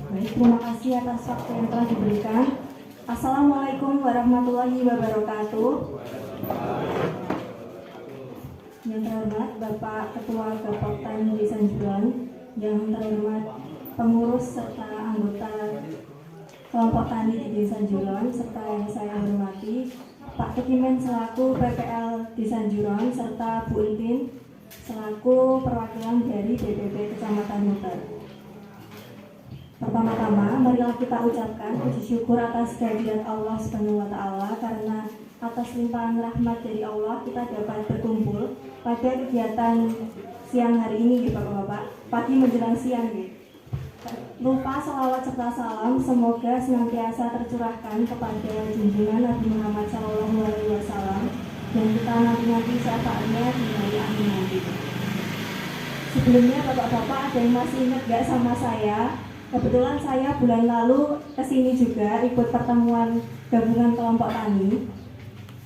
Baik, terima kasih atas waktu yang telah diberikan. Assalamualaikum warahmatullahi wabarakatuh. Yang terhormat Bapak Ketua Gapoktan Desa Juran, yang terhormat pengurus serta anggota kelompok tani di Desa Juran, serta yang saya hormati Pak Kekimen selaku PPL Desa Juran, serta Bu Intin selaku perwakilan dari BPP Kecamatan Muter. Pertama-tama, marilah kita ucapkan puji syukur atas kehadirat Allah Subhanahu wa Ta'ala, karena atas limpahan rahmat dari Allah kita dapat berkumpul pada kegiatan siang hari ini, Bapak-bapak, pagi menjelang siang. Lupa salawat serta salam semoga senantiasa tercurahkan kepada junjungan Nabi Muhammad SAW, dan kita nanti syafaatnya di hari akhir nanti. Sebelumnya, Bapak-bapak, ada yang masih ingat gak sama saya? Kebetulan saya bulan lalu kesini juga ikut pertemuan gabungan kelompok tani.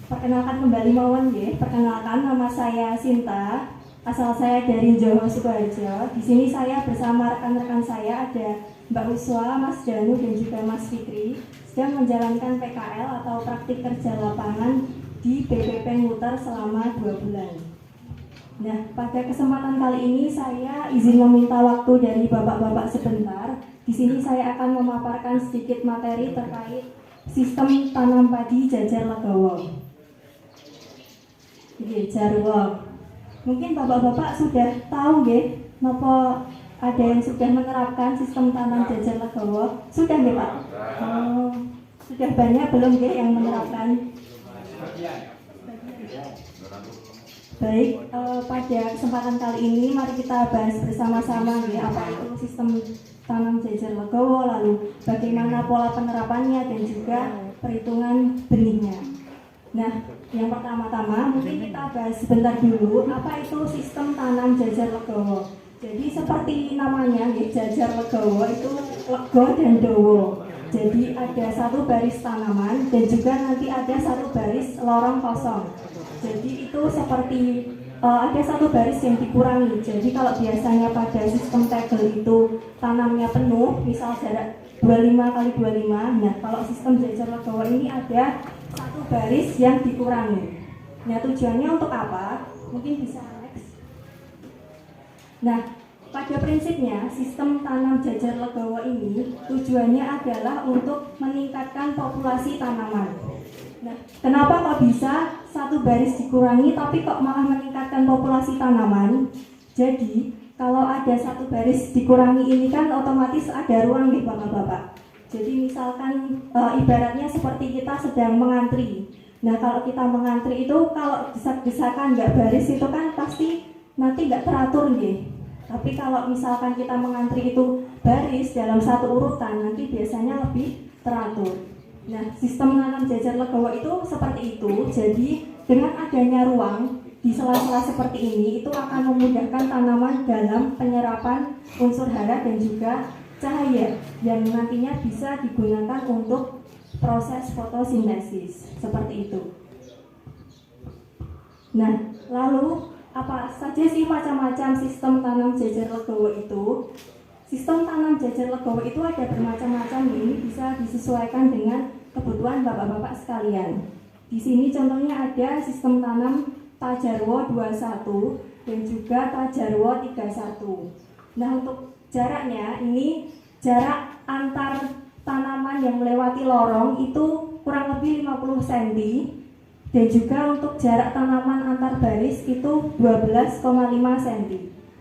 Perkenalkan kembali mawon nggih. Perkenalkan, nama saya Sinta. Asal saya dari Jawa Sukoharjo. Di sini saya bersama rekan-rekan saya ada Mbak Uswa, Mas Danu dan juga Mas Fikri, sedang menjalankan PKL atau praktik kerja lapangan di BPP Muter selama 2 bulan. Nah, pada kesempatan kali ini saya izin meminta waktu dari bapak-bapak sebentar. Di sini saya akan memaparkan sedikit materi terkait sistem tanam padi jajar legowo. Jarwo. Mungkin bapak-bapak sudah tahu nggih, napa ada yang sudah menerapkan sistem tanam jajar legowo? Sudah nggih, Pak? Oh, sudah banyak belum nggih yang menerapkan? Baik, pada kesempatan kali ini mari kita bahas bersama-sama ya, apa itu sistem tanam jajar legowo, lalu bagaimana pola penerapannya dan juga perhitungan benihnya. Nah, yang pertama-tama mungkin kita bahas sebentar dulu apa itu sistem tanam jajar legowo. Jadi seperti namanya ya, jajar legowo itu lego dan dowo. Jadi ada satu baris tanaman dan juga nanti ada satu baris lorong kosong. Jadi itu seperti ada satu baris yang dikurangi. Jadi kalau biasanya pada sistem tegel itu tanamnya penuh, misal jarak 25 kali 25. Nah, kalau sistem jajar legowo ini ada satu baris yang dikurangi. Nah, tujuannya untuk apa? Mungkin bisa next. Nah, pada prinsipnya sistem tanam jajar legowo ini tujuannya adalah untuk meningkatkan populasi tanaman. Nah, kenapa kok bisa satu baris dikurangi tapi kok malah meningkatkan populasi tanaman? Jadi, kalau ada satu baris dikurangi ini kan otomatis ada ruang nih Bapak-bapak. Jadi misalkan ibaratnya seperti kita sedang mengantri. Nah, kalau kita mengantri itu kalau desak-desakan nggak baris itu kan pasti nanti nggak teratur nih. Tapi kalau misalkan kita mengantri itu baris dalam satu urutan, nanti biasanya lebih teratur. Nah, sistem tanam jajar legowo itu seperti itu. Jadi dengan adanya ruang di sela-sela seperti ini, itu akan memudahkan tanaman dalam penyerapan unsur hara dan juga cahaya yang nantinya bisa digunakan untuk proses fotosintesis seperti itu. Nah, lalu apa saja sih macam-macam sistem tanam jajar legowo itu? Sistem tanam jajar legowo itu ada bermacam-macam, ini bisa disesuaikan dengan kebutuhan bapak-bapak sekalian. Di sini contohnya ada sistem tanam Tajarwo 21 dan juga Tajarwo 31. Nah, untuk jaraknya ini jarak antar tanaman yang melewati lorong itu kurang lebih 50 cm dan juga untuk jarak tanaman antar baris itu 12,5 cm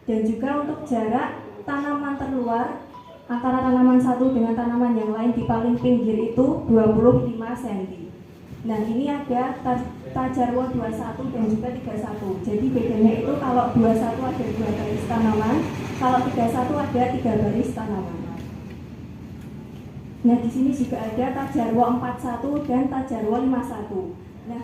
dan juga untuk jarak tanaman terluar antara tanaman satu dengan tanaman yang lain di paling pinggir itu 25 cm. Nah, ini ada Tajarwo 21 dan juga 31. Jadi bedanya itu kalau 21 ada 2 baris tanaman, kalau 31 ada 3 baris tanaman. Nah, di sini juga ada Tajarwo 41 dan Tajarwo 51. Nah,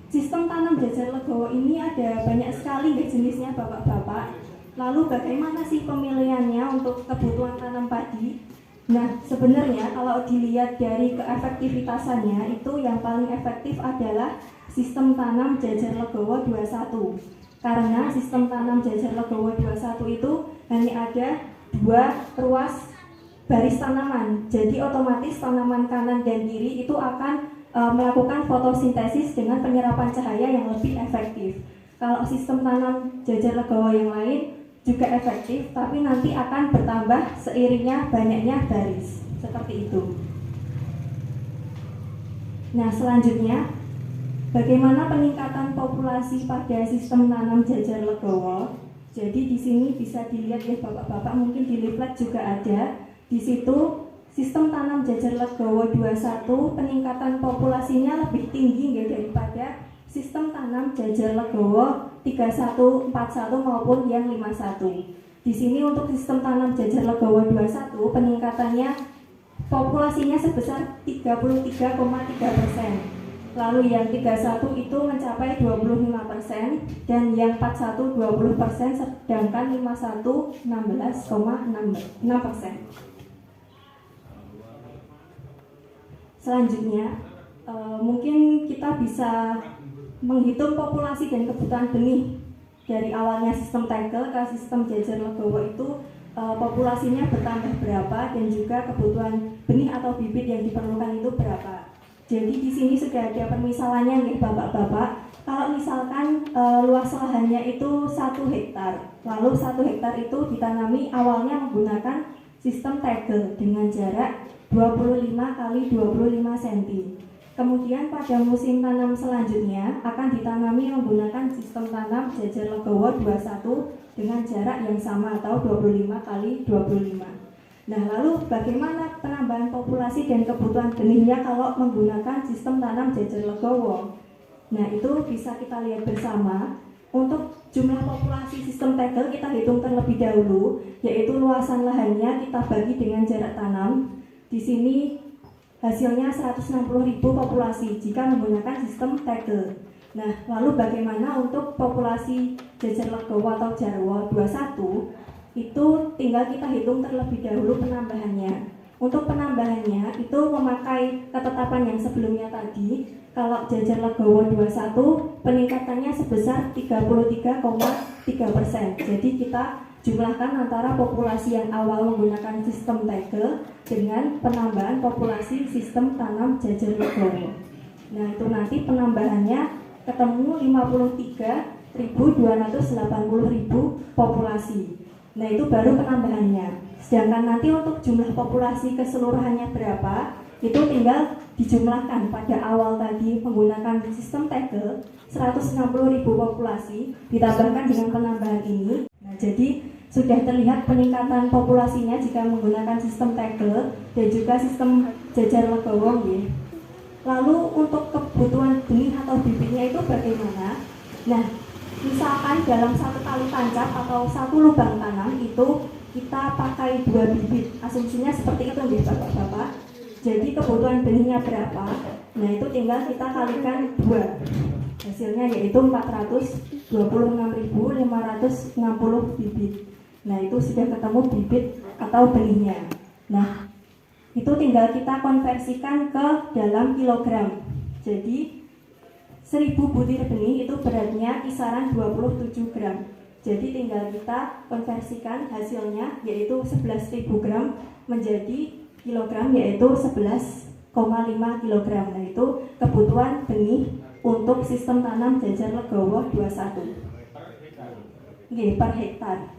sistem tanam jajar legowo ini ada banyak sekali jenisnya bapak-bapak. Lalu bagaimana sih pemilihannya untuk kebutuhan tanam padi? Nah, sebenarnya kalau dilihat dari keefektivitasannya itu yang paling efektif adalah sistem tanam jajar legowo 21. Karena sistem tanam jajar legowo 21 itu hanya ada 2 ruas baris tanaman. Jadi otomatis tanaman kanan dan kiri itu akan melakukan fotosintesis dengan penyerapan cahaya yang lebih efektif. Kalau sistem tanam jajar legowo yang lain juga efektif, tapi nanti akan bertambah seiringnya banyaknya baris. Seperti itu. Nah, selanjutnya bagaimana peningkatan populasi pada sistem tanam jajar legowo? Jadi di sini bisa dilihat ya Bapak-bapak, mungkin di leaflet juga ada. Di situ sistem tanam jajar legowo 21 peningkatan populasinya lebih tinggi ya daripada sistem tanam jajar legowo 31, 41 maupun yang 51. Di sini untuk sistem tanam jajar legowo 21 peningkatannya populasinya sebesar 33,3%. Lalu yang 31 itu mencapai 25% dan yang 41 20%, sedangkan 51 16,6%. Selanjutnya mungkin kita bisa menghitung populasi dan kebutuhan benih dari awalnya sistem tegel ke sistem jajar legowo itu populasinya bertambah berapa dan juga kebutuhan benih atau bibit yang diperlukan itu berapa. Jadi di sini sudah ada permisalannya nih Bapak-bapak. Kalau misalkan luas lahannya itu 1 hektar, lalu 1 hektar itu ditanami awalnya menggunakan sistem tegel dengan jarak 25 kali 25 cm. Kemudian pada musim tanam selanjutnya akan ditanami menggunakan sistem tanam jajar legowo 21 dengan jarak yang sama atau 25 kali 25. Nah, lalu bagaimana penambahan populasi dan kebutuhan benihnya kalau menggunakan sistem tanam jajar legowo? Nah, itu bisa kita lihat bersama. Untuk jumlah populasi sistem tegel kita hitung terlebih dahulu, yaitu luasan lahannya kita bagi dengan jarak tanam. Di sini hasilnya 160.000 populasi jika menggunakan sistem tegel. Nah, lalu bagaimana untuk populasi jajar legowo atau jarwo 21? Itu tinggal kita hitung terlebih dahulu penambahannya. Untuk penambahannya itu memakai ketetapan yang sebelumnya tadi. Kalau jajar legowo 21 peningkatannya sebesar 33,3%. Jadi kita jumlahkan antara populasi yang awal menggunakan sistem tegel dengan penambahan populasi sistem tanam jajar legowo. Nah, itu nanti penambahannya ketemu 53.280.000 populasi. Nah, itu baru penambahannya. Sedangkan nanti untuk jumlah populasi keseluruhannya berapa, itu tinggal dijumlahkan. Pada awal tadi menggunakan sistem tegel 160.000 populasi ditambahkan dengan penambahan ini. Nah, jadi sudah terlihat peningkatan populasinya jika menggunakan sistem tegel dan juga sistem jajar legowo. Lalu untuk kebutuhan benih atau bibitnya itu bagaimana? Nah, misalkan dalam satu kali tancap atau satu lubang tanam itu kita pakai 2 bibit. Asumsinya seperti itu nih Bapak-bapak. Jadi kebutuhan benihnya berapa? Nah, itu tinggal kita kalikan 2. Hasilnya yaitu 426.560 bibit. Nah, itu sudah ketemu bibit atau benihnya. Nah, itu tinggal kita konversikan ke dalam kilogram. Jadi 1000 butir benih itu beratnya kisaran 27 gram. Jadi tinggal kita konversikan hasilnya yaitu 11.000 gram menjadi kilogram, yaitu 11,5 kilogram. Nah, itu kebutuhan benih untuk sistem tanam jajar legowo 21. Per hektar.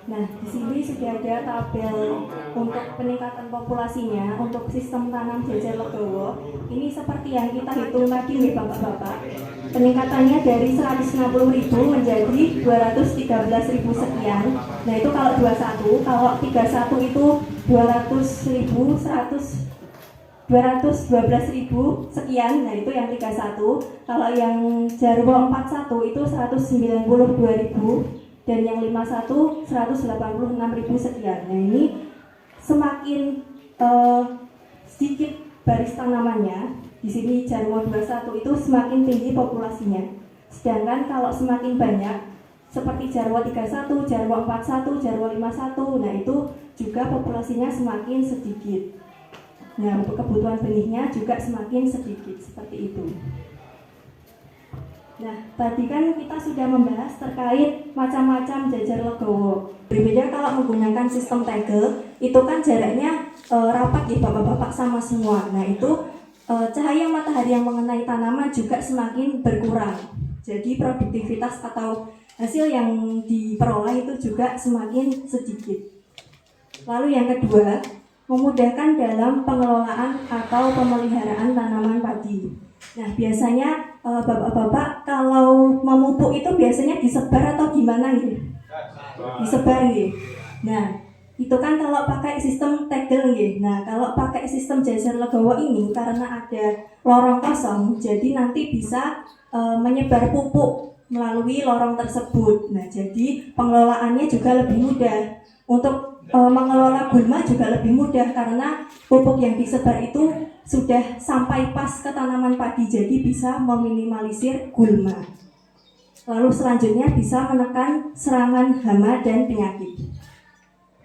Nah, di sini sudah ada tabel untuk peningkatan populasinya untuk sistem tanam jajar legowo. Ini seperti yang kita hitung tadi nih Bapak-bapak. Peningkatannya dari 160.000 menjadi 213.000 sekian. Nah, itu kalau 21, kalau 31 itu 212.000 sekian. Nah, itu yang 31. Kalau yang jarwo 41 itu 192.000. Dan yang 51 186.000 sekian. Nah, ini semakin sedikit baris tanamannya. Di sini jarwo 21 itu semakin tinggi populasinya. Sedangkan kalau semakin banyak seperti jarwo 31, jarwo 41, jarwo 51, nah itu juga populasinya semakin sedikit. Nah, untuk kebutuhan benihnya juga semakin sedikit seperti itu. Nah, tadi kan kita sudah membahas terkait macam-macam jajar legowo. Berbeda kalau menggunakan sistem tegel, itu kan jaraknya rapat ya bapak-bapak sama semua. Nah, itu cahaya matahari yang mengenai tanaman juga semakin berkurang. Jadi produktivitas atau hasil yang diperoleh itu juga semakin sedikit. Lalu yang kedua, memudahkan dalam pengelolaan atau pemeliharaan tanaman padi. Nah, biasanya bapak-bapak kalau memupuk itu biasanya disebar atau gimana gitu? Disebar gitu. Nah, itu kan kalau pakai sistem tegel gitu. Nah, kalau pakai sistem jajar legowo ini karena ada lorong kosong, jadi nanti bisa menyebar pupuk melalui lorong tersebut. Nah, jadi pengelolaannya juga lebih mudah. Untuk mengelola gulma juga lebih mudah karena pupuk yang disebar itu sudah sampai pas ke tanaman padi, jadi bisa meminimalisir gulma. Lalu selanjutnya bisa menekan serangan hama dan penyakit.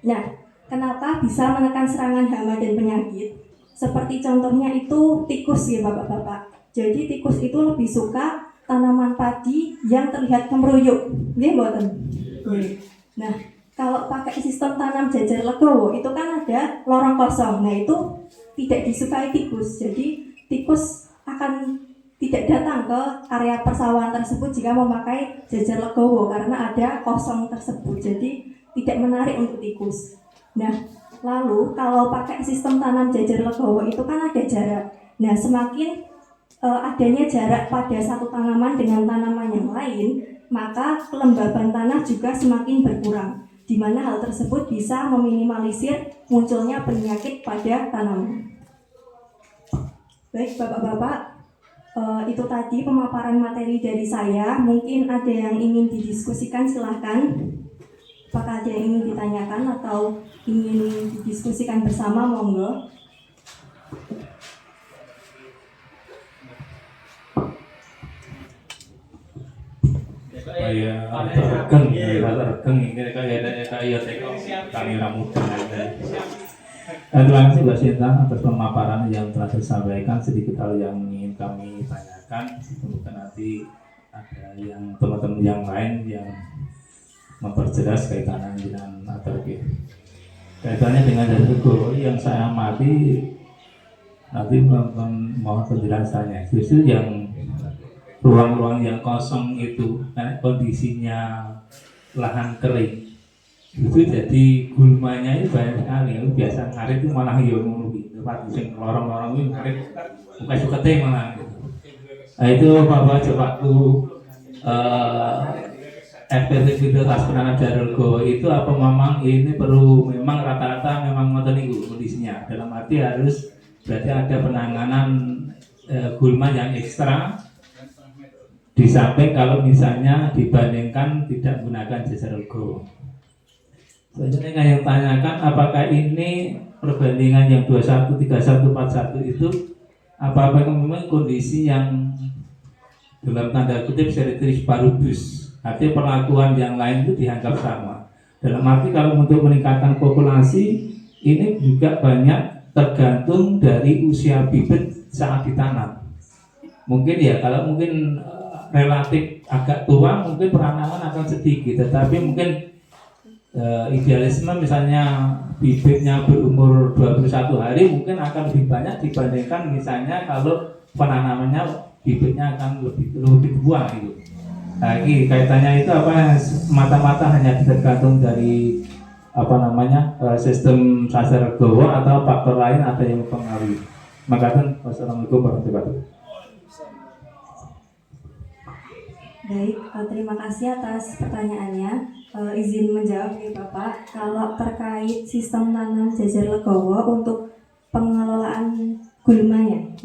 Nah, kenapa bisa menekan serangan hama dan penyakit? Seperti contohnya itu tikus ya bapak-bapak. Jadi tikus itu lebih suka tanaman padi yang terlihat kemeruyuk. Nggih mboten? Nah, kalau pakai sistem tanam jajar legowo itu kan ada lorong kosong. Nah, itu tidak disukai tikus. Jadi tikus akan tidak datang ke area persawahan tersebut jika memakai jajar legowo karena ada kosong tersebut. Jadi tidak menarik untuk tikus. Nah, lalu kalau pakai sistem tanam jajar legowo itu kan ada jarak. Nah, semakin adanya jarak pada satu tanaman dengan tanaman yang lain, maka kelembaban tanah juga semakin berkurang, di mana hal tersebut bisa meminimalisir munculnya penyakit pada tanaman. Baik bapak-bapak, itu tadi pemaparan materi dari saya. Mungkin ada yang ingin didiskusikan, silahkan. Apakah ada yang ingin ditanyakan atau ingin didiskusikan bersama, monggo. Kayak regeng ini kayak teko kami ramutan aja. Terima kasih Mbak Sinta atas pemaparan yang telah disampaikan. Sedikit hal yang ingin kami tanyakan, semoga nanti ada yang teman-teman yang lain yang memperjelas kaitannya dengan kaitannya dengan jajar yang saya amati. Nanti mohon penjelasannya. Justru yang ruang-ruang yang kosong itu kan kondisinya lahan kering itu, jadi gulmanya itu banyak sekali. Biasa ngarit itu malah yo ngono gitu, Pak, sing lorong-lorong itu ngarit bukan sukete malah gitu. Nah, itu Bapak coba efektivitas penanganan jajar legowo itu apa memang ini perlu memang rata-rata memang ngoten niku kondisinya, dalam arti harus berarti ada penanganan gulma yang ekstra di samping kalau misalnya dibandingkan tidak menggunakan jajar legowo. Selanjutnya yang tanyakan, apakah ini perbandingan yang 21, 31, 41 itu apa memang kondisi yang dalam tanda kutip ceteris paribus, artinya perlakuan yang lain itu dianggap sama. Dalam arti kalau untuk meningkatkan populasi ini juga banyak tergantung dari usia bibit saat ditanam. Mungkin ya kalau mungkin relatif agak tua mungkin penanaman akan sedikit, tetapi mungkin idealisme misalnya bibitnya berumur 21 hari mungkin akan lebih banyak dibandingkan misalnya kalau penanamannya bibitnya akan lebih tua gitu. Nah, ini kaitannya itu apa, mata-mata hanya tergantung dari sistem jajar legowo atau faktor lain ada yang mempengaruhi. Makasih. Wassalamualaikum warahmatullahi wabarakatuh. Baik, terima kasih atas pertanyaannya. Izin menjawab ya Bapak, kalau terkait sistem tanam jajar legowo untuk pengelolaan gulmanya,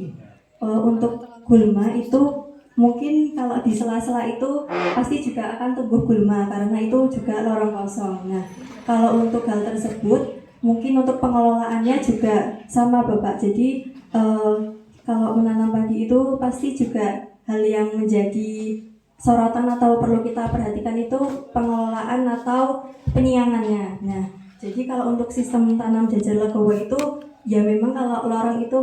untuk gulma itu mungkin kalau di sela-sela itu pasti juga akan tumbuh gulma karena itu juga lorong kosong. Nah, kalau untuk hal tersebut mungkin untuk pengelolaannya juga sama Bapak. Jadi kalau menanam padi itu pasti juga hal yang menjadi sorotan atau perlu kita perhatikan itu pengelolaan atau penyiangannya. Nah, jadi kalau untuk sistem tanam jajar legowo itu ya memang kalau lorong itu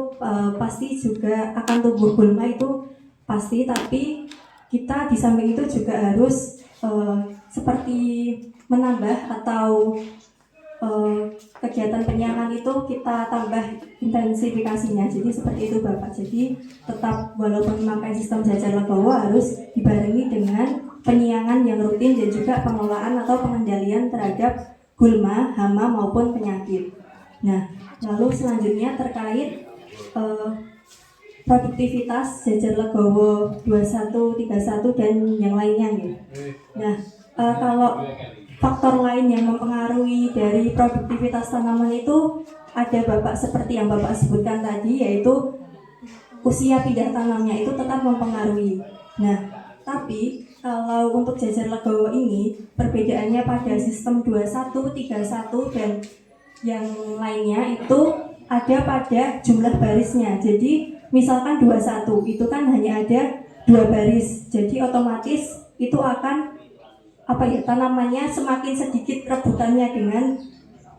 pasti juga akan tumbuh gulma itu pasti, tapi kita di samping itu juga harus seperti menambah atau kegiatan penyiaran itu kita tambah intensifikasinya. Jadi seperti itu Bapak. Jadi tetap walaupun memakai sistem jajar legowo harus dibarengi dengan penyiangan yang rutin dan juga pengelolaan atau pengendalian terhadap gulma, hama maupun penyakit. Nah, lalu selanjutnya terkait produktivitas jajar legowo 21, 31 dan yang lainnya gitu. Nah, kalau faktor lain yang mempengaruhi dari produktivitas tanaman itu ada Bapak seperti yang Bapak sebutkan tadi, yaitu usia pindah tanamnya itu tetap mempengaruhi. Nah, tapi kalau untuk jajar legowo ini perbedaannya pada sistem 21, 31 dan yang lainnya itu ada pada jumlah barisnya. Jadi misalkan 21 itu kan hanya ada 2 baris. Jadi otomatis itu akan tanamannya semakin sedikit rebutannya dengan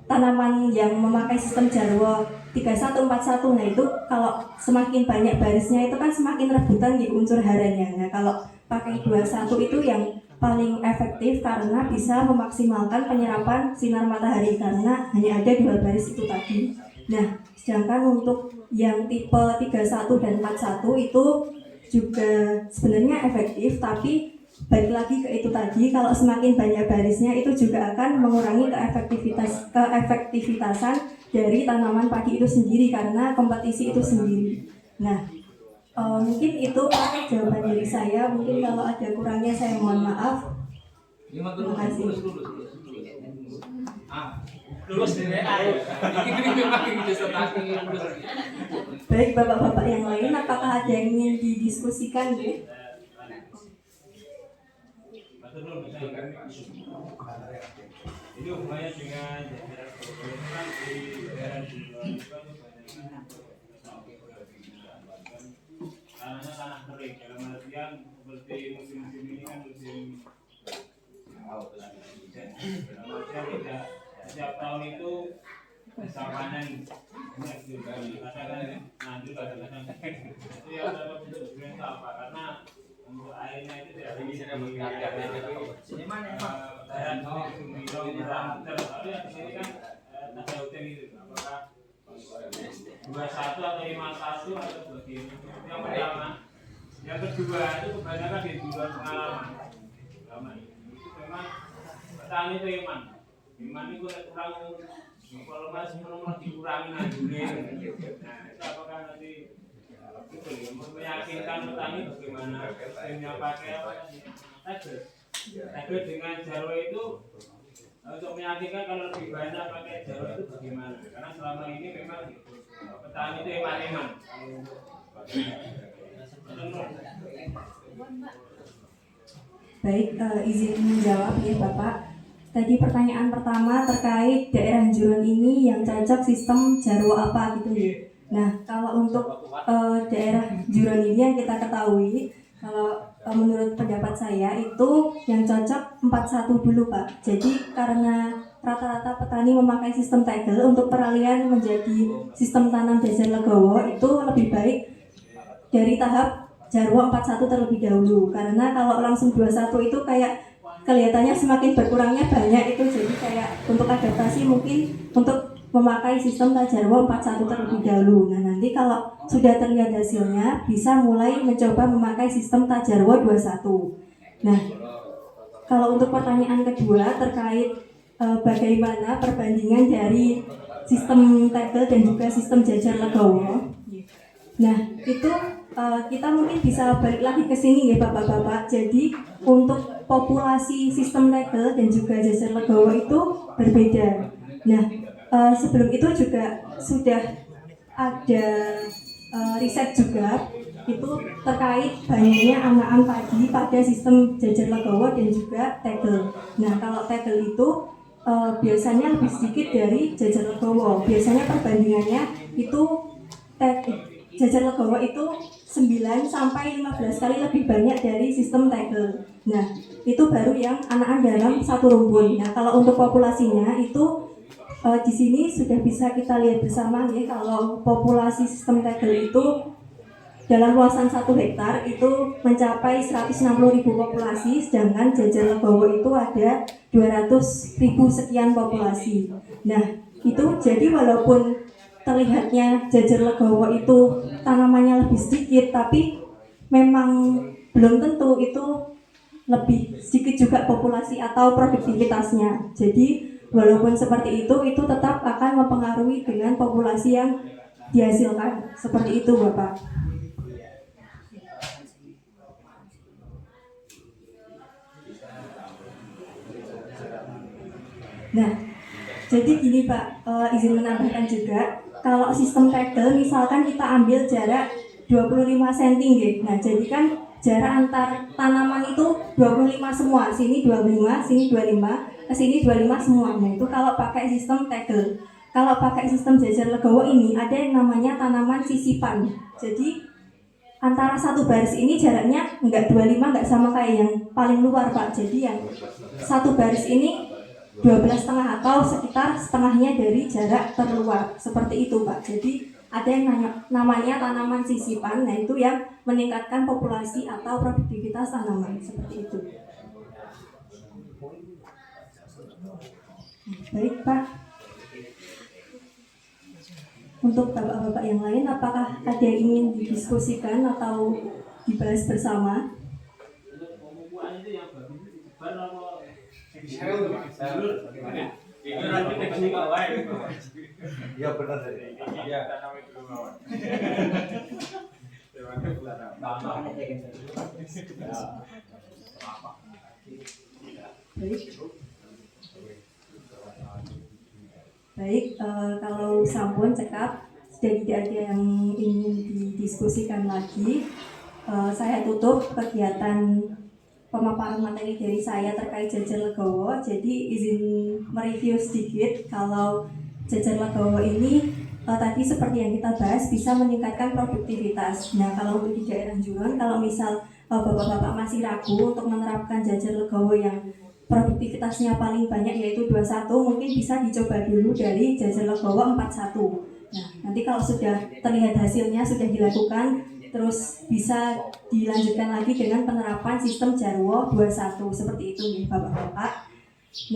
tanaman yang memakai sistem jarwo 3141. Nah itu kalau semakin banyak barisnya itu kan semakin rebutan di unsur haranya. Nah kalau pakai 21 itu yang paling efektif karena bisa memaksimalkan penyerapan sinar matahari karena hanya ada 2 baris itu tadi. Nah sedangkan untuk yang tipe 31 dan 41 itu juga sebenarnya efektif, tapi balik lagi ke itu tadi, kalau semakin banyak barisnya itu juga akan mengurangi keefektivitasan dari tanaman padi itu sendiri karena kompetisi itu sendiri. Nah, mungkin itu jawaban dari saya. Mungkin kalau ada kurangnya saya mohon maaf. Terima kasih. Baik bapak-bapak yang lain, apakah ada yang ingin didiskusikan ya? Ini hubungannya dengan jajaran pemerintahan di daerah tanahnya tanah kering, dalam artian seperti musim-musim ini kan musim dalam artian tidak setiap tahun itu bisa panen banyak juga katakan nanti kadang-kadang itu yang dalam bentuk sebenarnya apa karena untuk airnya itu tidak bisa daerah Sumiro tapi yang di sini kan ada hutan itu apakah 21 atau 51 atau bagaimana yang pertama. Yang kedua itu kebanyakan di luar pengalaman itu memang petani itu iman itu kurang kalau masih menurut dikurangi nantinya. Nah itu apakah nanti itu meyakinkan petani bagaimana sistemnya pakai apa tadi dengan jarwo itu untuk meyakinkan kalau lebih banyak pakai jarwo itu bagaimana karena selama ini memang petani itu iman Baik, izin menjawab ya Bapak. Tadi pertanyaan pertama terkait daerah Juron ini yang cocok sistem jarwo apa gitu ya. Nah, kalau untuk daerah Juron ini yang kita ketahui, kalau menurut pendapat saya itu yang cocok 41 dulu Pak. Jadi karena rata-rata petani memakai sistem tegel untuk peralihan menjadi sistem tanam jajar legowo itu lebih baik dari tahap jarwo 41 terlebih dahulu. Karena kalau langsung 21 itu kayak kelihatannya semakin berkurangnya banyak itu, jadi kayak untuk adaptasi mungkin untuk memakai sistem tajarwo 41 terlebih dahulu. Nah nanti kalau sudah terlihat hasilnya bisa mulai mencoba memakai sistem tajarwo 21. Nah kalau untuk pertanyaan kedua terkait bagaimana perbandingan dari sistem tegel dan juga sistem jajar legowo. Nah itu kita mungkin bisa balik lagi ke sini ya bapak-bapak. Jadi untuk populasi sistem tegel dan juga jajar legowo itu berbeda. Nah sebelum itu juga sudah ada riset juga itu terkait banyaknya anakan padi pada sistem jajar legowo dan juga tegel. Nah kalau tegel itu biasanya lebih sedikit dari jajar legowo. Biasanya perbandingannya itu jajar legowo itu 9 sampai 15 kali lebih banyak dari sistem tegel. Nah, itu baru yang anakan dalam satu rumpun. Nah, kalau untuk populasinya itu di sini sudah bisa kita lihat bersama ya, kalau populasi sistem tegel itu dalam luasan 1 hektar itu mencapai 160.000 populasi, sedangkan Jajar Legowo itu ada 200.000 sekian populasi. Nah, itu jadi walaupun terlihatnya Jajar Legowo itu tanamannya lebih sedikit, tapi memang belum tentu itu lebih sedikit juga populasi atau produktivitasnya. Jadi walaupun seperti itu tetap akan mempengaruhi dengan populasi yang dihasilkan. Seperti itu, Bapak. Nah, jadi gini Pak, izin menambahkan juga, kalau sistem tegel misalkan kita ambil jarak 25 cm gitu. Nah, jadi kan jarak antar tanaman itu 25 semua, sini 25, sini 25, ke sini 25 semua. Nah, itu kalau pakai sistem tegel. Kalau pakai sistem Jajar Legowo ini ada yang namanya tanaman sisipan. Jadi antara satu baris ini jaraknya enggak 25, enggak sama kayak yang paling luar Pak. Jadi yang satu baris ini 12,5 atau sekitar setengahnya dari jarak terluar, seperti itu Pak. Jadi ada yang namanya tanaman sisipan, nah itu yang meningkatkan populasi atau produktivitas tanaman, seperti itu. Baik Pak. Untuk bapak-bapak yang lain, apakah ada yang ingin didiskusikan atau dibahas bersama? Iya benar. Iya. Baik, kalau sampun cekap sudah tidak ada yang ingin didiskusikan lagi, saya tutup kegiatan pemaparan materi dari saya terkait Jajar Legowo. Jadi izin mereview sedikit kalau Jajar Legowo ini tadi seperti yang kita bahas bisa meningkatkan produktivitas. Nah, kalau untuk di daerah Juron, kalau misal bapak-bapak masih ragu untuk menerapkan Jajar Legowo yang produktivitasnya paling banyak yaitu 21, mungkin bisa dicoba dulu dari Jajar Legowo 41. Nah, nanti kalau sudah terlihat hasilnya, sudah dilakukan, terus bisa dilanjutkan lagi dengan penerapan sistem Jarwo 21 seperti itu nih Bapak-bapak.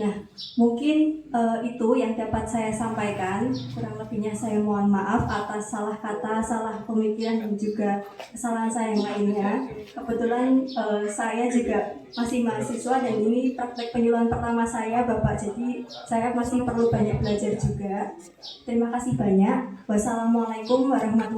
Nah, mungkin itu yang dapat saya sampaikan. Kurang lebihnya saya mohon maaf atas salah kata, salah pemikiran dan juga kesalahan saya yang lainnya. Kebetulan saya juga masih mahasiswa dan ini praktek penyuluhan pertama saya Bapak, jadi saya masih perlu banyak belajar juga. Terima kasih banyak. Wassalamualaikum warahmatullahi wabarakatuh.